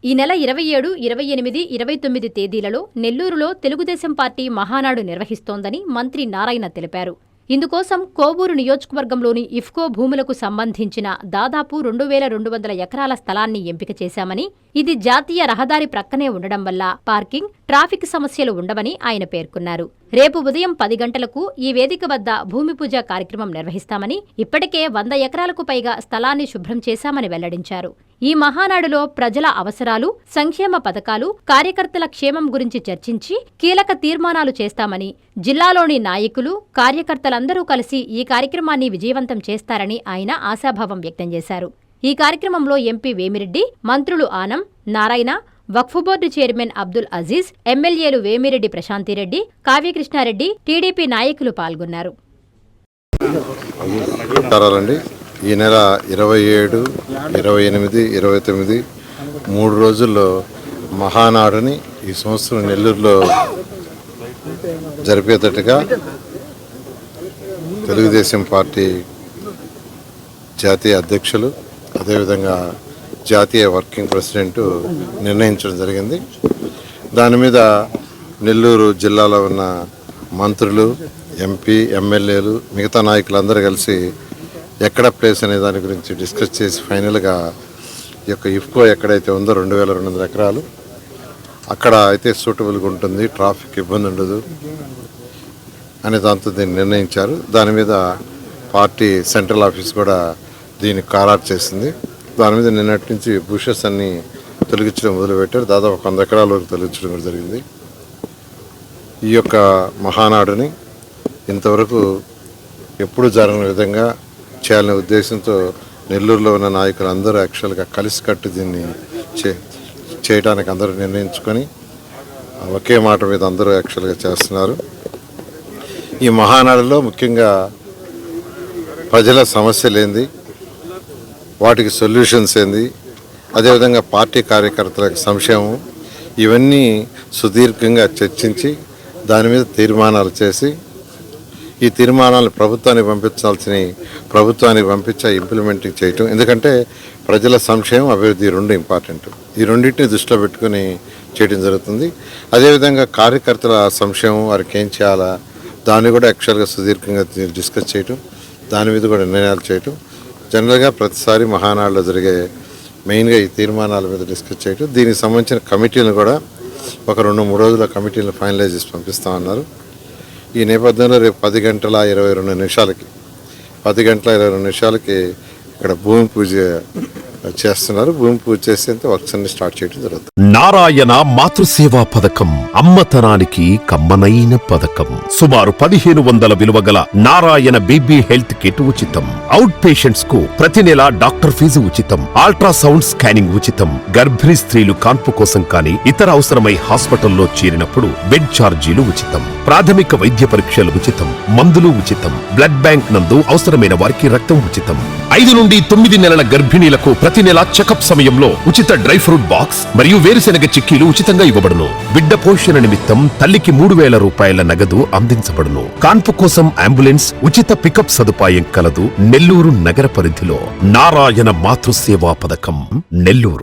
ఈ నెల 27, 28, 29 తేదీలలో నెల్లూరులో తెలుగుదేశం పార్టీ మహానాడు నిర్వహిస్తోందని మంత్రి నారాయణ తెలిపారు. ఇందుకోసం కోవూరు నియోజకవర్గంలోని ఇఫ్కో భూములకు సంబంధించిన దాదాపు 2200 ఎకరాల స్థలాన్ని ఎంపిక చేశామని, ఇది జాతీయ రహదారి ప్రక్కనే ఉండడం వల్ల పార్కింగ్, ట్రాఫిక్ సమస్యలు ఉండవని ఆయన పేర్కొన్నారు. రేపు ఉదయం 10 గంటలకు ఈ వేదిక వద్ద భూమి పూజ కార్యక్రమం నిర్వహిస్తామని, ఇప్పటికే 100 ఎకరాలకు పైగా స్థలాన్ని శుభ్రం చేశామని వెల్లడించారు. ఈ మహానాడులో ప్రజల అవసరాలు, సంక్షేమ పథకాలు, కార్యకర్తల క్షేమం గురించి చర్చించి కీలక తీర్మానాలు చేస్తామని, జిల్లాలోని నాయకులు, కార్యకర్తలందరూ కలిసి ఈ కార్యక్రమాన్ని విజయవంతం చేస్తారని ఆయన ఆశాభావం వ్యక్తం చేశారు. ఈ కార్యక్రమంలో ఎంపీ వేమిరెడ్డి, మంత్రులు ఆనం, నారాయణ, వక్ఫ్ బోర్డు చైర్మన్ అబ్దుల్ అజీజ్, ఎమ్మెల్యేలు వేమిరెడ్డి ప్రశాంతిరెడ్డి, కావ్యకృష్ణారెడ్డి, టీడీపీ నాయకులు పాల్గొన్నారు. ఈ నెల 27, 28, 29 3 రోజుల్లో మహానాడుని ఈ సంవత్సరం నెల్లూరులో జరిపేటట్టుగా తెలుగుదేశం పార్టీ జాతీయ అధ్యక్షులు, అదేవిధంగా జాతీయ వర్కింగ్ ప్రెసిడెంట్ నిర్ణయించడం జరిగింది. దాని మీద నెల్లూరు జిల్లాలో ఉన్న మంత్రులు, ఎంపీ, ఎమ్మెల్యేలు, మిగతా నాయకులందరూ కలిసి ఎక్కడ ప్లేస్ అనే దాని గురించి డిస్కస్ చేసి ఫైనల్గా ఈ యొక్క ఇఫ్కో ఎక్కడైతే ఉందో 2200 ఎకరాలు అక్కడ అయితే సూటబుల్గా ఉంటుంది, ట్రాఫిక్ ఇబ్బంది ఉండదు అనే దాంతో దీన్ని నిర్ణయించారు. దాని మీద పార్టీ సెంట్రల్ ఆఫీస్ కూడా దీన్ని ఖరారు చేసింది. దాని మీద నిన్నటి నుంచి బుషెస్ అన్ని తొలగించడం మొదలుపెట్టారు. దాదాపు 100 ఎకరాల వరకు తొలగించడం కూడా జరిగింది. ఈ యొక్క మహానాడుని ఇంతవరకు ఎప్పుడు జరగని విధంగా చేయాలనే ఉద్దేశంతో నెల్లూరులో ఉన్న నాయకులు అందరూ యాక్చువల్గా కలిసికట్టు దీన్ని చేయడానికి అందరూ నిర్ణయించుకొని ఒకే మాట మీద అందరూ యాక్చువల్గా చేస్తున్నారు. ఈ మహానాడులో ముఖ్యంగా ప్రజల సమస్యలు ఏంది, వాటికి సొల్యూషన్స్ ఏంది, అదేవిధంగా పార్టీ కార్యకర్తలకు సంక్షేమం, ఇవన్నీ సుదీర్ఘంగా చర్చించి దాని మీద తీర్మానాలు చేసి ఈ తీర్మానాలను ప్రభుత్వానికి పంపించి ఇంప్లిమెంటింగ్ చేయటం. ఎందుకంటే ప్రజల సంక్షేమం, అభివృద్ధి రెండు ఇంపార్టెంట్. ఈ రెండింటిని దృష్టిలో పెట్టుకుని చేయడం జరుగుతుంది. అదేవిధంగా కార్యకర్తల సంక్షేమం, వారికి ఏం చేయాలా దాన్ని కూడా యాక్చువల్గా సుదీర్ఘంగా డిస్కస్ చేయటం, దాని మీద కూడా నిర్ణయాలు చేయటం. జనరల్గా ప్రతిసారి మహానాడులో జరిగే మెయిన్గా ఈ తీర్మానాల మీద డిస్కస్ చేయటం. దీనికి సంబంధించిన కమిటీలను కూడా ఒక 2-3 రోజుల కమిటీలను ఫైనలైజ్ చేసి పంపిస్తామన్నారు. ఈ నేపథ్యంలో రేపు 10 గంటల 22 నిమిషాలకి ఇక్కడ భూమి పూజ చేస్తున్నారు. భూమి పూజ చేసేంత వర్క్స్ అన్ని స్టార్ట్ చేయడం జరుగుతుంది. నారాయణ మాతృసేవా పథకం అమ్మతనానికి కమ్మనైన పథకం. సుమారు 1500 విలువ గల నారాయణ బేబీ హెల్త్ కిట్ ఉచితం. అవుట్ పేషెంట్స్ కు ప్రతి నెల డాక్టర్ ఫీజు ఉచితం. అల్ట్రాసౌండ్ స్కానింగ్ ఉచితం. గర్భిణీ స్త్రీలు కాన్పు కోసం కానీ ఇతర అవసరమై హాస్పిటల్లో చేరినప్పుడు బెడ్ ఛార్జీలు ఉచితం. ప్రాథమిక వైద్య పరీక్షలు ఉచితం. మందులు ఉచితం. బ్లడ్ బ్యాంక్ నందు అవసరమైన వారికి రక్తం ఉచితం. 5 నుండి 9 నెలల గర్భిణీలకు ప్రతి నెల చెకప్ సమయంలో ఉచిత డ్రై ఫ్రూట్ బాక్స్ మరియు వేరుశెనగ చిక్కీలు ఉచితంగా ఇవ్వబడును. బిడ్డ పోషణ నిమిత్తం తల్లికి 3000 రూపాయల నగదు అందించబడును. కాన్పు కోసం అంబులెన్స్, ఉచిత పికప్ సదుపాయం కలదు. నెల్లూరు నగర పరిధిలో నారాయణ మాతృసేవా పథకం, నెల్లూరు.